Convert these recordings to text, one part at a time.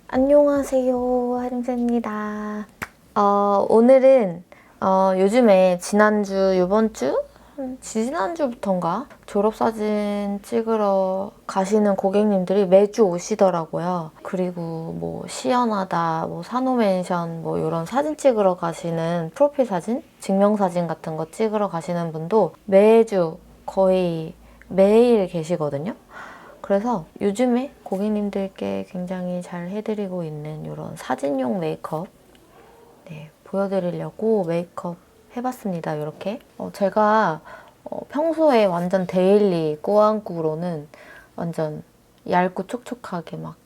안녕하세요, 하림쌤입니다. 오늘은 요즘에 이번주? 지난주부터인가? 졸업사진 찍으러 가시는 고객님들이 매주 오시더라고요. 그리고 뭐 시연하다, 뭐 산호맨션, 뭐 이런 사진 찍으러 가시는 프로필 사진, 증명사진 같은 거 찍으러 가시는 분도 매주 거의 매일 계시거든요. 그래서 요즘에 고객님들께 굉장히 잘 해드리고 있는 이런 사진용 메이크업 보여드리려고 메이크업 해봤습니다. 이렇게 제가 평소에 완전 데일리 꾸안꾸로는 완전 얇고 촉촉하게 막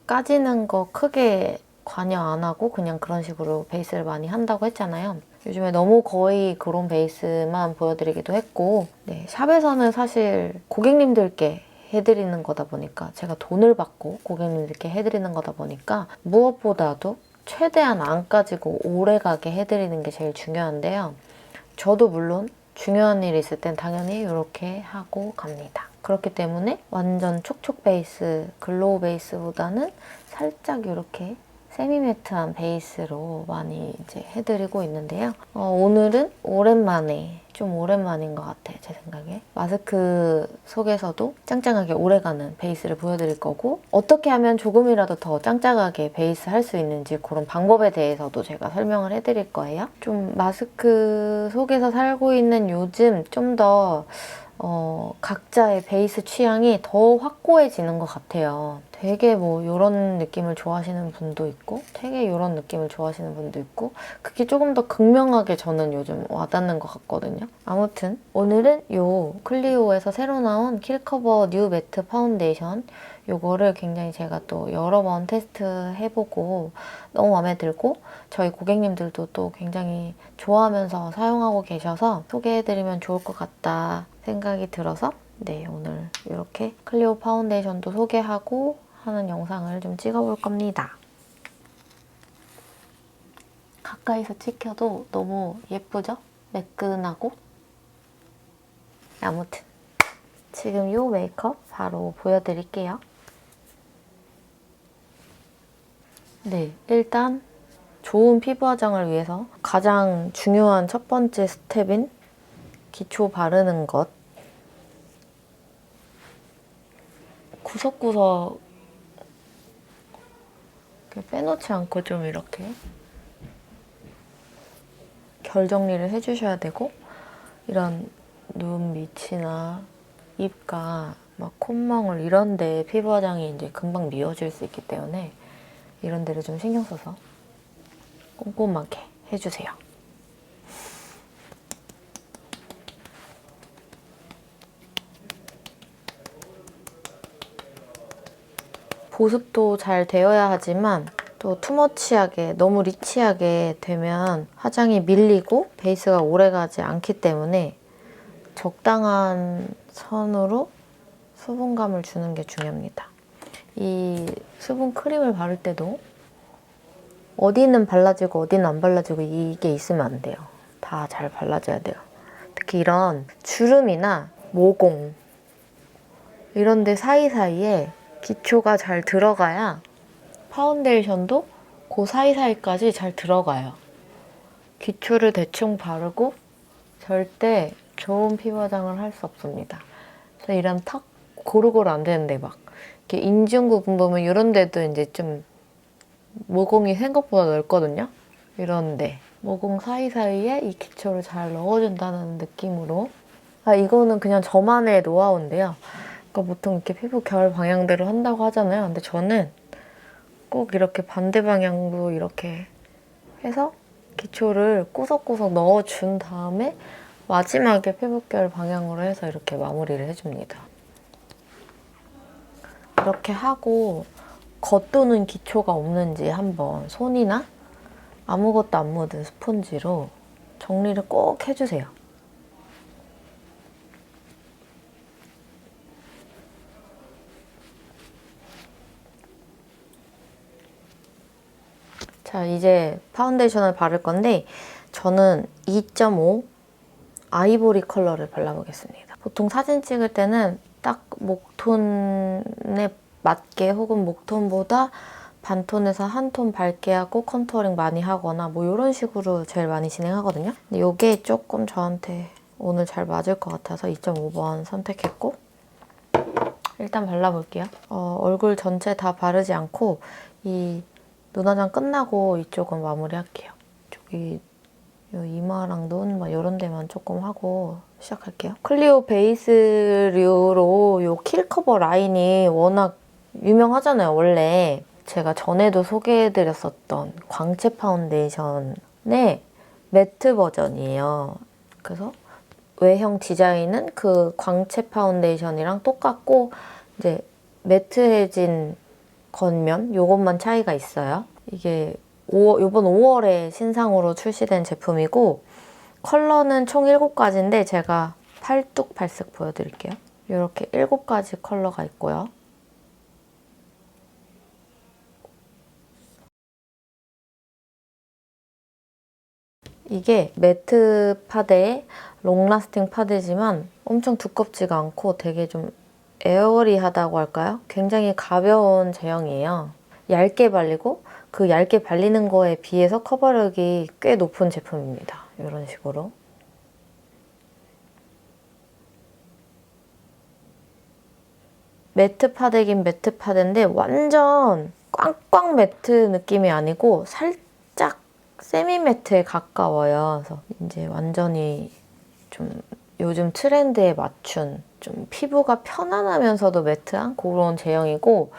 까지는 거 크게 관여 안 하고 그냥 그런 식으로 베이스를 많이 한다고 했잖아요. 요즘에 너무 거의 그런 베이스만 보여드리기도 했고 샵에서는 사실 고객님들께 해드리는 거다 보니까 제가 돈을 받고 고객님들께 해드리는 거다 보니까 무엇보다도 최대한 안 까지고 오래가게 해드리는 게 제일 중요한데요. 저도 물론 중요한 일이 있을 땐 당연히 이렇게 하고 갑니다. 그렇기 때문에 완전 촉촉 베이스, 글로우 베이스보다는 살짝 이렇게 세미매트한 베이스로 많이 이제 해드리고 있는데요. 오늘은 좀 오랜만인 것 같아, 제 생각에. 마스크 속에서도 짱짱하게 오래가는 베이스를 보여드릴 거고 어떻게 하면 조금이라도 더 짱짱하게 베이스 할 수 있는지 그런 방법에 대해서도 제가 설명을 해드릴 거예요. 좀 마스크 속에서 살고 있는 요즘 좀 더 각자의 베이스 취향이 더 확고해지는 것 같아요. 되게 뭐 이런 느낌을 좋아하시는 분도 있고 되게 이런 느낌을 좋아하시는 분도 있고 그게 조금 더 극명하게 저는 요즘 와닿는 것 같거든요. 아무튼 오늘은 요 클리오에서 새로 나온 킬커버 뉴 매트 파운데이션 요거를 굉장히 제가 또 여러 번 테스트해보고 너무 마음에 들고 저희 고객님들도 또 굉장히 좋아하면서 사용하고 계셔서 소개해드리면 좋을 것 같다 생각이 들어서 오늘 이렇게 클리오 파운데이션도 소개하고 하는 영상을 좀 찍어볼 겁니다. 가까이서 찍혀도 너무 예쁘죠? 매끈하고? 아무튼 지금 이 메이크업 바로 보여드릴게요. 일단 좋은 피부 화장을 위해서 가장 중요한 첫 번째 스텝인 기초 바르는 것 구석구석 빼놓지 않고 좀 이렇게 결 정리를 해주셔야 되고 이런 눈 밑이나 입가, 막 콧망울 이런 데 피부 화장이 이제 금방 미어질 수 있기 때문에 이런 데를 좀 신경 써서 꼼꼼하게 해주세요. 보습도 잘 되어야 하지만 또 투머치하게, 너무 리치하게 되면 화장이 밀리고 베이스가 오래가지 않기 때문에 적당한 선으로 수분감을 주는 게 중요합니다. 이 수분 크림을 바를 때도 어디는 발라지고 어디는 안 발라지고 이게 있으면 안 돼요. 다 잘 발라줘야 돼요. 특히 이런 주름이나 모공 이런 데 사이사이에 기초가 잘 들어가야 파운데이션도 그 사이사이까지 잘 들어가요. 기초를 대충 바르고 절대 좋은 피부 화장을 할 수 없습니다. 그래서 이런 턱 고루고루 안 되는데 막 이렇게 인중 부분 보면 이런 데도 이제 좀 모공이 생각보다 넓거든요. 이런데 모공 사이사이에 이 기초를 잘 넣어준다는 느낌으로 이거는 그냥 저만의 노하우인데요. 그러니까 보통 이렇게 피부 결 방향대로 한다고 하잖아요. 근데 저는 꼭 이렇게 반대 방향으로 이렇게 해서 기초를 꾸석꾸석 넣어준 다음에 마지막에 피부결 방향으로 해서 이렇게 마무리를 해줍니다. 이렇게 하고 겉도는 기초가 없는지 한번 손이나 아무것도 안 묻은 스펀지로 정리를 꼭 해주세요. 자, 이제 파운데이션을 바를 건데 저는 2.5 아이보리 컬러를 발라보겠습니다. 보통 사진 찍을 때는 딱 목톤에 맞게 혹은 목톤보다 반톤에서 한 톤 밝게 하고 컨투어링 많이 하거나 뭐 이런 식으로 제일 많이 진행하거든요. 근데 이게 조금 저한테 오늘 잘 맞을 것 같아서 2.5번 선택했고 일단 발라볼게요. 얼굴 전체 다 바르지 않고 이 눈화장 끝나고 이쪽은 마무리할게요. 저기 요 이마랑 눈 막 이런 데만 조금 하고 시작할게요. 클리오 베이스류로 요 킬커버 라인이 워낙 유명하잖아요, 원래. 제가 전에도 소개해드렸었던 광채 파운데이션의 매트 버전이에요. 그래서 외형 디자인은 그 광채 파운데이션이랑 똑같고 이제 매트해진 겉면 요것만 차이가 있어요. 이게 이번 5월에 신상으로 출시된 제품이고 컬러는 총 7가지인데 제가 팔뚝팔쓱 보여드릴게요. 이렇게 7가지 컬러가 있고요. 이게 매트 파데에 롱라스팅 파데지만 엄청 두껍지가 않고 되게 좀 에어리하다고 할까요? 굉장히 가벼운 제형이에요. 얇게 발리고 그 얇게 발리는 거에 비해서 커버력이 꽤 높은 제품입니다. 이런 식으로. 매트 파데긴 매트 파데인데 완전 꽝꽝 매트 느낌이 아니고 살짝 세미 매트에 가까워요. 그래서 이제 완전히 좀 요즘 트렌드에 맞춘 좀 피부가 편안하면서도 매트한 그런 제형이고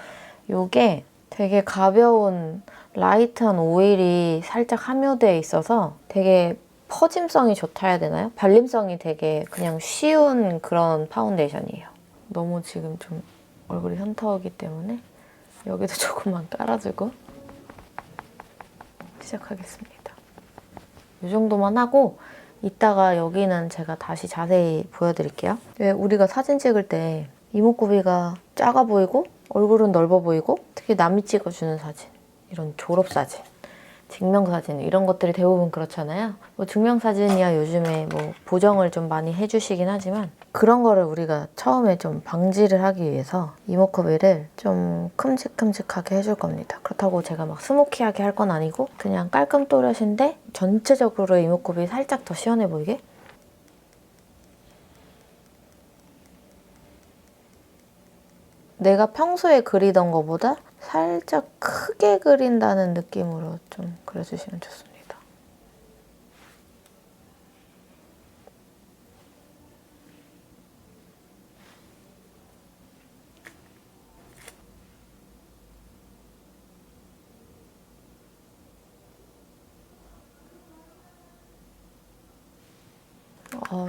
이게 되게 가벼운 라이트한 오일이 살짝 함유되어 있어서 되게 퍼짐성이 좋다 해야 되나요? 발림성이 되게 그냥 쉬운 그런 파운데이션이에요. 너무 지금 좀 얼굴이 현타오기 때문에 여기도 조금만 깔아주고 시작하겠습니다. 이 정도만 하고 이따가 여기는 제가 다시 자세히 보여드릴게요. 왜 우리가 사진 찍을 때 이목구비가 작아 보이고 얼굴은 넓어 보이고 특히 남이 찍어주는 사진, 이런 졸업사진, 증명사진 이런 것들이 대부분 그렇잖아요. 뭐 증명사진이야 요즘에 뭐 보정을 좀 많이 해주시긴 하지만 그런 거를 우리가 처음에 좀 방지를 하기 위해서 이목구비를 좀 큼직큼직하게 해줄 겁니다. 그렇다고 제가 막 스모키하게 할 건 아니고 그냥 깔끔 또렷인데 전체적으로 이목구비 살짝 더 시원해 보이게 내가 평소에 그리던 것보다 살짝 크게 그린다는 느낌으로 좀 그려주시면 좋습니다.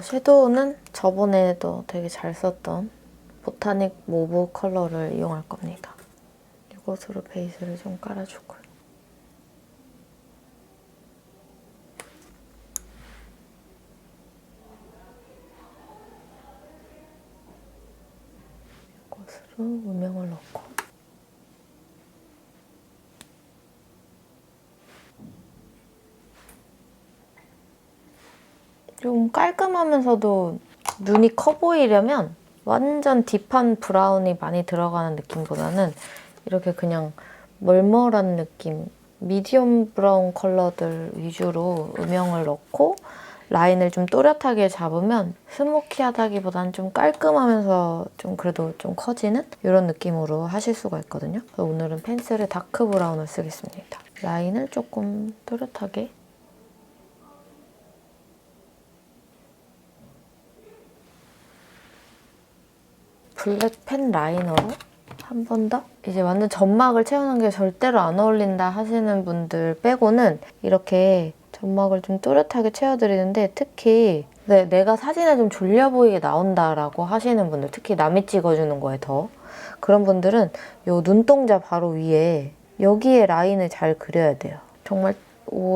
섀도우는 저번에도 되게 잘 썼던 보타닉 모브 컬러를 이용할 겁니다. 이것으로 베이스를 좀 깔아주고요. 이것으로 음영을 넣고 좀 깔끔하면서도 눈이 커 보이려면 완전 딥한 브라운이 많이 들어가는 느낌보다는 이렇게 그냥 멀멀한 느낌, 미디엄 브라운 컬러들 위주로 음영을 넣고 라인을 좀 또렷하게 잡으면 스모키하다기보다는 좀 깔끔하면서 좀 그래도 좀 커지는 이런 느낌으로 하실 수가 있거든요. 그래서 오늘은 펜슬의 다크 브라운을 쓰겠습니다. 라인을 조금 또렷하게 블랙 펜 라이너로 한 번 더? 이제 완전 점막을 채우는 게 절대로 안 어울린다 하시는 분들 빼고는 이렇게 점막을 좀 또렷하게 채워드리는데 특히 내가 사진에 좀 졸려 보이게 나온다라고 하시는 분들, 특히 남이 찍어주는 거에 더 그런 분들은 이 눈동자 바로 위에 여기에 라인을 잘 그려야 돼요. 정말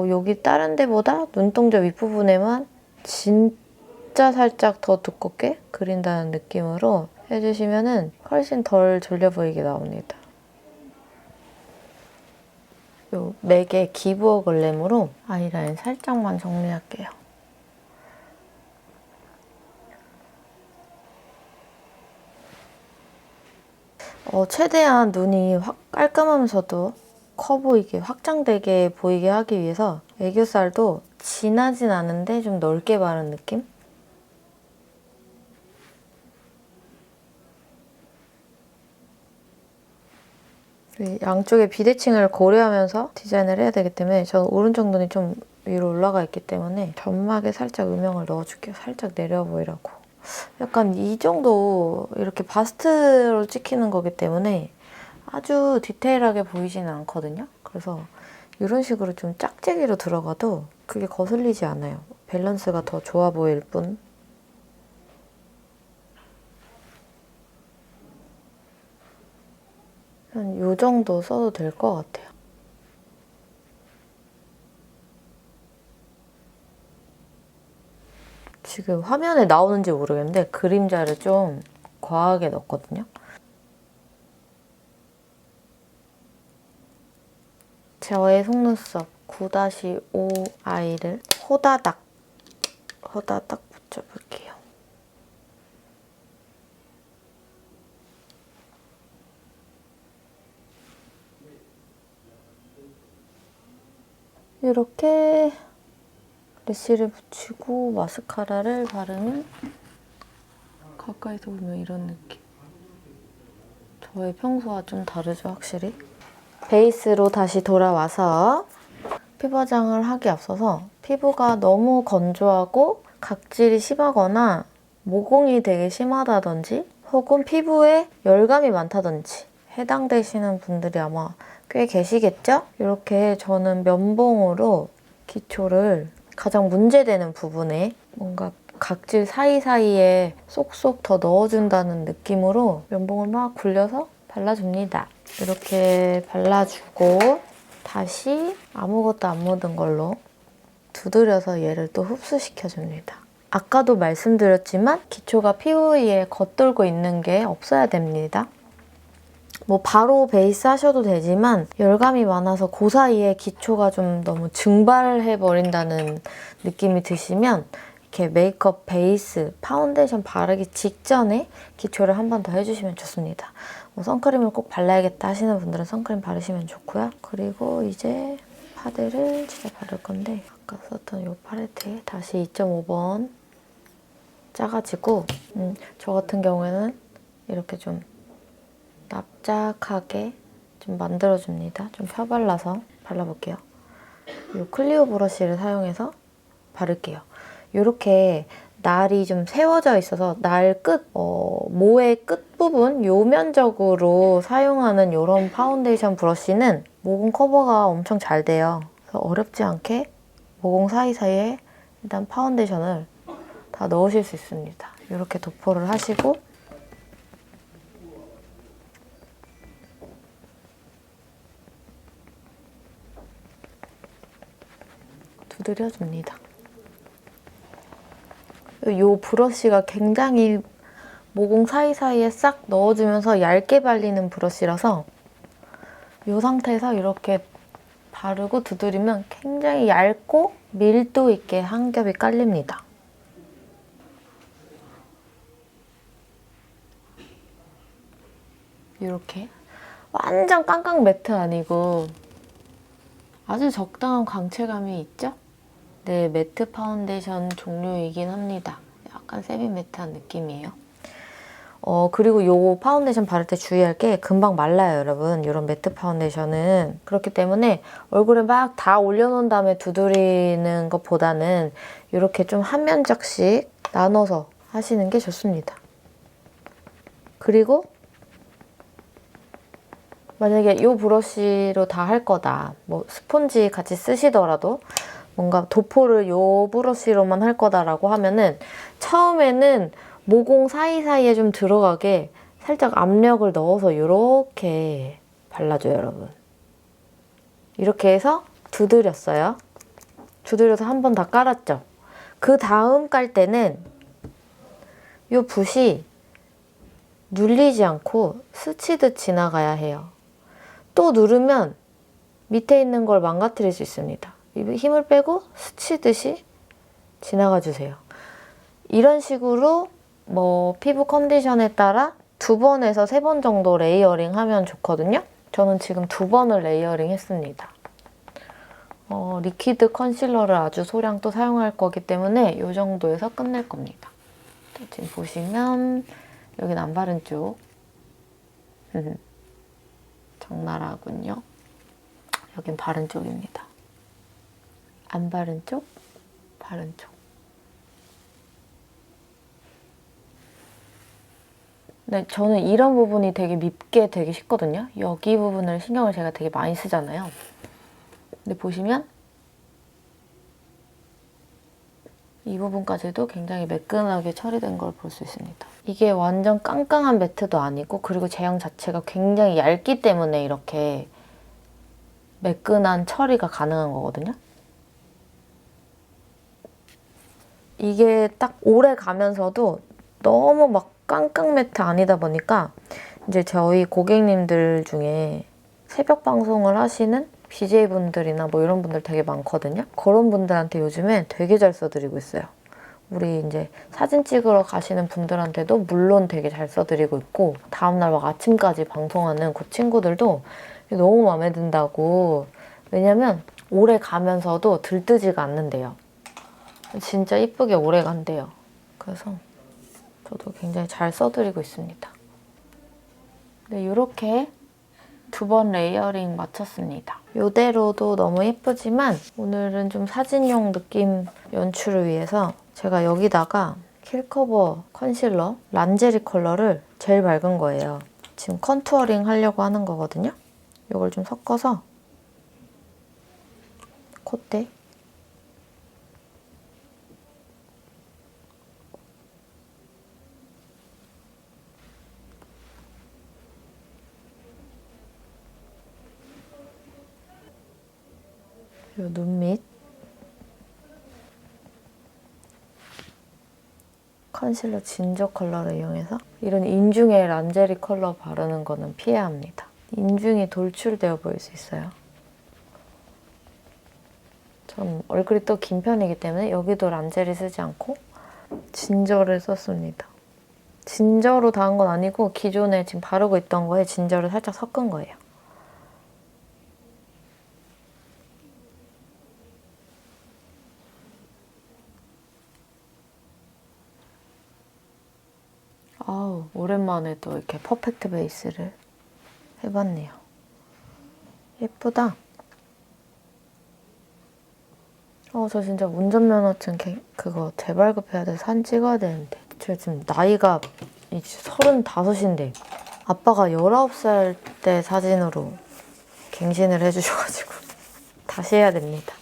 여기 다른 데보다 눈동자 윗부분에만 진짜 살짝 더 두껍게 그린다는 느낌으로 해주시면은 훨씬 덜 졸려 보이게 나옵니다. 요 맥의 기부어 글램으로 아이라인 살짝만 정리할게요. 최대한 눈이 확 깔끔하면서도 커 보이게, 확장되게 보이게 하기 위해서 애교살도 진하진 않은데 좀 넓게 바른 느낌? 양쪽에 비대칭을 고려하면서 디자인을 해야 되기 때문에 저 오른쪽 눈이 좀 위로 올라가 있기 때문에 점막에 살짝 음영을 넣어줄게요. 살짝 내려 보이라고. 약간 이 정도 이렇게 바스트로 찍히는 거기 때문에 아주 디테일하게 보이지는 않거든요. 그래서 이런 식으로 좀 짝재기로 들어가도 그게 거슬리지 않아요. 밸런스가 더 좋아 보일 뿐. 한 이 정도 써도 될 것 같아요. 지금 화면에 나오는지 모르겠는데 그림자를 좀 과하게 넣었거든요. 저의 속눈썹 9-5 아이를 호다닥 붙여볼게요. 이렇게 래쉬를 붙이고 마스카라를 바르면 가까이서 보면 이런 느낌. 저의 평소와 좀 다르죠, 확실히? 베이스로 다시 돌아와서 피부 화장을 하기 앞서서 피부가 너무 건조하고 각질이 심하거나 모공이 되게 심하다든지 혹은 피부에 열감이 많다든지 해당되시는 분들이 아마 꽤 계시겠죠? 이렇게 저는 면봉으로 기초를 가장 문제되는 부분에 뭔가 각질 사이사이에 쏙쏙 더 넣어준다는 느낌으로 면봉을 막 굴려서 발라줍니다. 이렇게 발라주고 다시 아무것도 안 묻은 걸로 두드려서 얘를 또 흡수시켜줍니다. 아까도 말씀드렸지만 기초가 피부 위에 겉돌고 있는 게 없어야 됩니다. 뭐 바로 베이스 하셔도 되지만 열감이 많아서 그 사이에 기초가 좀 너무 증발해버린다는 느낌이 드시면 이렇게 메이크업 베이스, 파운데이션 바르기 직전에 기초를 한 번 더 해주시면 좋습니다. 뭐 선크림을 꼭 발라야겠다 하시는 분들은 선크림 바르시면 좋고요. 그리고 이제 파데를 진짜 바를 건데 아까 썼던 이 팔레트에 다시 2.5번 짜가지고 저 같은 경우에는 이렇게 좀 납작하게 좀 만들어줍니다. 좀 펴발라서 발라볼게요. 이 클리오 브러쉬를 사용해서 바를게요. 이렇게 날이 좀 세워져 있어서 날 끝, 모의 끝부분 요면적으로 사용하는 이런 파운데이션 브러쉬는 모공 커버가 엄청 잘 돼요. 그래서 어렵지 않게 모공 사이사이에 일단 파운데이션을 다 넣으실 수 있습니다. 이렇게 도포를 하시고 두드려줍니다. 이 브러쉬가 굉장히 모공 사이사이에 싹 넣어주면서 얇게 발리는 브러쉬라서 이 상태에서 이렇게 바르고 두드리면 굉장히 얇고 밀도 있게 한 겹이 깔립니다. 이렇게 완전 깡깡 매트 아니고 아주 적당한 광채감이 있죠? 네, 매트 파운데이션 종류이긴 합니다. 약간 세미 매트한 느낌이에요. 그리고 이 파운데이션 바를 때 주의할 게 금방 말라요, 여러분. 이런 매트 파운데이션은. 그렇기 때문에 얼굴에 막 다 올려놓은 다음에 두드리는 것보다는 이렇게 좀 한 면적씩 나눠서 하시는 게 좋습니다. 그리고 만약에 이 브러쉬로 다 할 거다. 뭐 스폰지 같이 쓰시더라도 뭔가 도포를 이 브러쉬로만 할 거다라고 하면은 처음에는 모공 사이사이에 좀 들어가게 살짝 압력을 넣어서 이렇게 발라줘요, 여러분. 이렇게 해서 두드렸어요. 두드려서 한 번 다 깔았죠. 그 다음 깔 때는 이 붓이 눌리지 않고 스치듯 지나가야 해요. 또 누르면 밑에 있는 걸 망가뜨릴 수 있습니다. 힘을 빼고 스치듯이 지나가 주세요. 이런 식으로 뭐 피부 컨디션에 따라 2번에서 3번 정도 레이어링 하면 좋거든요. 저는 지금 2번을 레이어링 했습니다. 리퀴드 컨실러를 아주 소량 또 사용할 거기 때문에 이 정도에서 끝낼 겁니다. 지금 보시면 여기는 안 바른 쪽 적나라하군요. 여긴 바른 쪽입니다. 안 바른 쪽, 바른 쪽. 네, 저는 이런 부분이 되게 밉게 되기 쉽거든요. 여기 부분을 신경을 제가 되게 많이 쓰잖아요. 근데 보시면 이 부분까지도 굉장히 매끈하게 처리된 걸 볼 수 있습니다. 이게 완전 깡깡한 매트도 아니고 그리고 제형 자체가 굉장히 얇기 때문에 이렇게 매끈한 처리가 가능한 거거든요. 이게 딱 오래 가면서도 너무 막 깡깡 매트 아니다 보니까 이제 저희 고객님들 중에 새벽 방송을 하시는 BJ분들이나 뭐 이런 분들 되게 많거든요. 그런 분들한테 요즘에 되게 잘 써드리고 있어요. 우리 이제 사진 찍으러 가시는 분들한테도 물론 되게 잘 써드리고 있고 다음날 막 아침까지 방송하는 그 친구들도 너무 마음에 든다고. 왜냐면 오래 가면서도 들뜨지가 않는데요. 진짜 이쁘게 오래 간대요. 그래서 저도 굉장히 잘 써드리고 있습니다. 네, 이렇게 2번 레이어링 마쳤습니다. 이대로도 너무 예쁘지만 오늘은 좀 사진용 느낌 연출을 위해서 제가 여기다가 킬커버 컨실러 란제리 컬러를 제일 밝은 거예요. 지금 컨투어링 하려고 하는 거거든요. 이걸 좀 섞어서 콧대 그리고 눈 밑 컨실러 진저 컬러를 이용해서 이런 인중에 란제리 컬러 바르는 거는 피해야 합니다. 인중이 돌출되어 보일 수 있어요. 전 얼굴이 또 긴 편이기 때문에 여기도 란제리 쓰지 않고 진저를 썼습니다. 진저로 다 한 건 아니고 기존에 지금 바르고 있던 거에 진저를 살짝 섞은 거예요. 아우, 오랜만에 또 이렇게 퍼펙트 베이스를 해봤네요. 예쁘다. 저 진짜 운전면허증 그거 재발급해야 돼서 사진 찍어야 되는데. 제가 지금 나이가 이제 35인데 아빠가 19살 때 사진으로 갱신을 해주셔가지고 다시 해야 됩니다.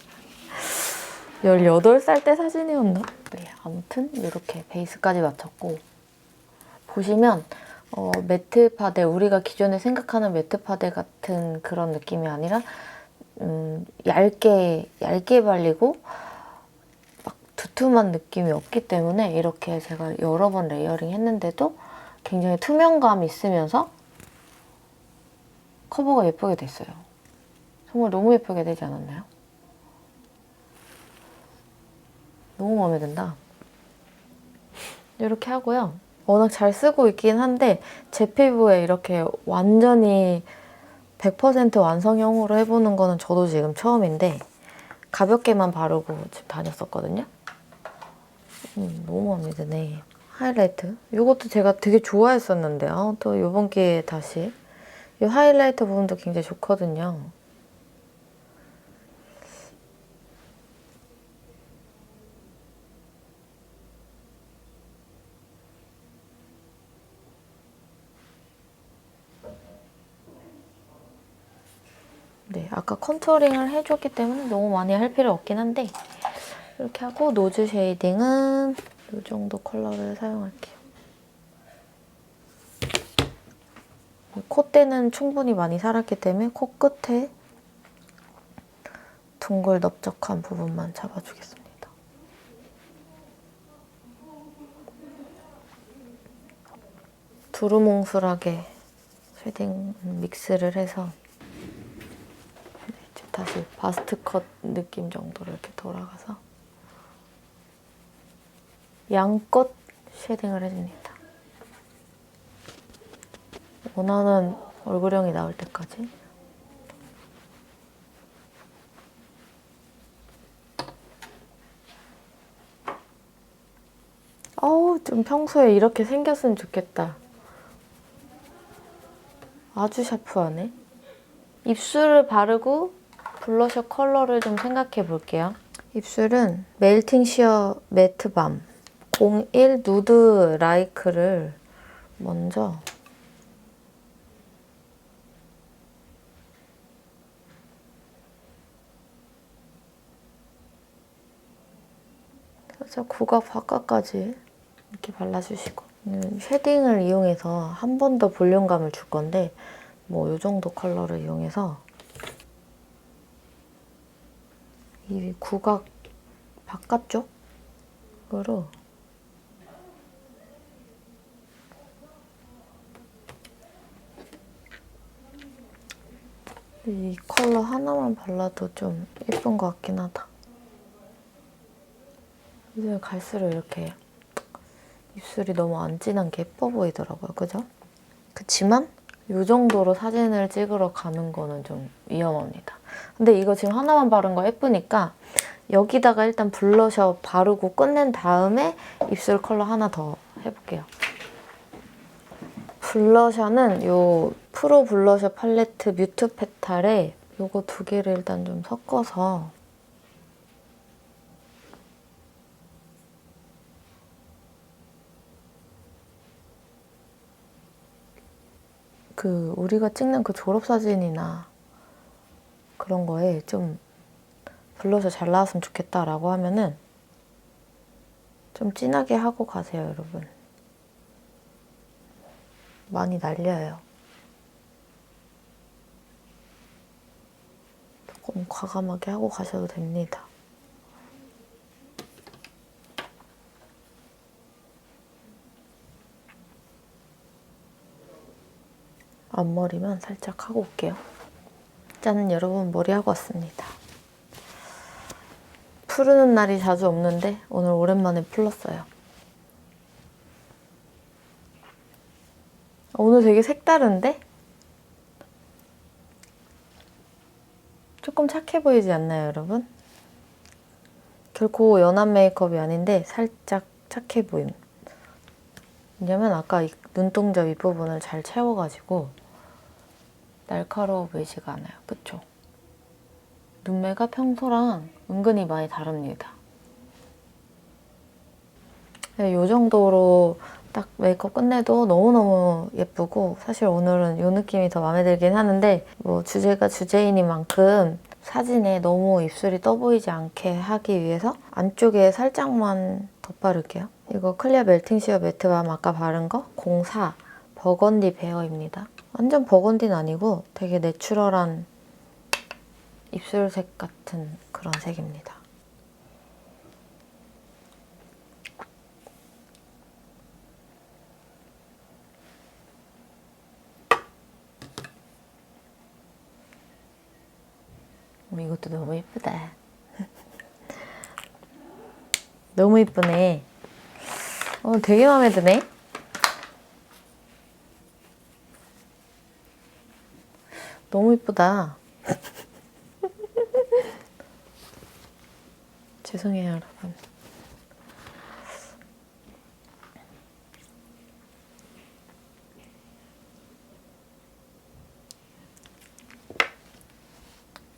18살 때 사진이었나? 네, 아무튼 이렇게 베이스까지 마쳤고 보시면 매트 파데, 우리가 기존에 생각하는 매트 파데 같은 그런 느낌이 아니라 얇게 발리고 막 두툼한 느낌이 없기 때문에 이렇게 제가 여러 번 레이어링 했는데도 굉장히 투명감이 있으면서 커버가 예쁘게 됐어요. 정말 너무 예쁘게 되지 않았나요? 너무 마음에 든다. 이렇게 하고요. 워낙 잘 쓰고 있긴 한데 제 피부에 이렇게 완전히 100% 완성형으로 해보는 거는 저도 지금 처음인데 가볍게만 바르고 지금 다녔었거든요. 너무 마음에 드네. 하이라이트. 이것도 제가 되게 좋아했었는데 또 이번 기회에 다시 이 하이라이터 부분도 굉장히 좋거든요. 네, 아까 컨투어링을 해줬기 때문에 너무 많이 할 필요 없긴 한데 이렇게 하고 노즈 쉐이딩은 이 정도 컬러를 사용할게요. 콧대는 충분히 많이 살았기 때문에 코끝에 둥글 넓적한 부분만 잡아주겠습니다. 두루뭉술하게 쉐딩 믹스를 해서 다시 바스트 컷 느낌 정도로 이렇게 돌아가서 양껏 쉐딩을 해줍니다. 원하는 얼굴형이 나올 때까지. 어우, 좀 평소에 이렇게 생겼으면 좋겠다. 아주 샤프하네. 입술을 바르고 블러셔 컬러를 좀 생각해 볼게요. 입술은 멜팅 시어 매트 밤 01 누드 라이크를 먼저 살짝 구각 바깥까지 이렇게 발라주시고, 쉐딩을 이용해서 한 번 더 볼륨감을 줄 건데 뭐 이 정도 컬러를 이용해서 이 구각 바깥쪽으로 이 컬러 하나만 발라도 좀 예쁜 것 같긴 하다. 이제 갈수록 이렇게 입술이 너무 안 진한 게 예뻐 보이더라고요. 그죠? 그치만 이 정도로 사진을 찍으러 가는 거는 좀 위험합니다. 근데 이거 지금 하나만 바른 거 예쁘니까 여기다가 일단 블러셔 바르고 끝낸 다음에 입술 컬러 하나 더 해볼게요. 블러셔는 이 프로 블러셔 팔레트 뮤트 페탈에 이거 두 개를 일단 좀 섞어서 우리가 찍는 그 졸업사진이나 그런 거에 좀 블러셔 잘 나왔으면 좋겠다라고 하면은 좀 진하게 하고 가세요, 여러분. 많이 날려요. 조금 과감하게 하고 가셔도 됩니다. 앞머리만 살짝 하고 올게요. 짠, 여러분, 머리하고 왔습니다. 푸르는 날이 자주 없는데 오늘 오랜만에 풀렀어요. 오늘 되게 색다른데? 조금 착해 보이지 않나요, 여러분? 결코 연한 메이크업이 아닌데 살짝 착해 보임. 왜냐면 아까 이 눈동자 윗부분을 잘 채워가지고 날카로워 보이지가 않아요. 그쵸? 눈매가 평소랑 은근히 많이 다릅니다. 이 정도로 딱 메이크업 끝내도 너무너무 예쁘고, 사실 오늘은 이 느낌이 더 마음에 들긴 하는데 뭐 주제가 주제이니만큼 사진에 너무 입술이 떠 보이지 않게 하기 위해서 안쪽에 살짝만 덧바를게요. 이거 클리어 멜팅 시어 매트 밤 아까 바른 거 04 버건디 베어입니다. 완전 버건디는 아니고 되게 내추럴한 입술색 같은 그런 색입니다. 이것도 너무 예쁘다. 너무 예쁘네. 되게 마음에 드네. 너무 예쁘다. 죄송해요, 여러분.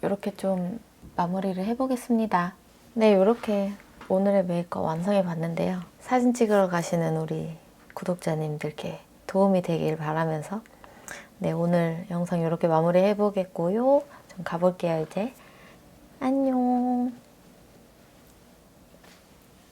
이렇게 좀 마무리를 해보겠습니다. 네, 이렇게 오늘의 메이크업 완성해 봤는데요. 사진 찍으러 가시는 우리 구독자님들께 도움이 되길 바라면서 네, 오늘 영상 이렇게 마무리 해보겠고요. 좀 가볼게요, 이제. 안녕.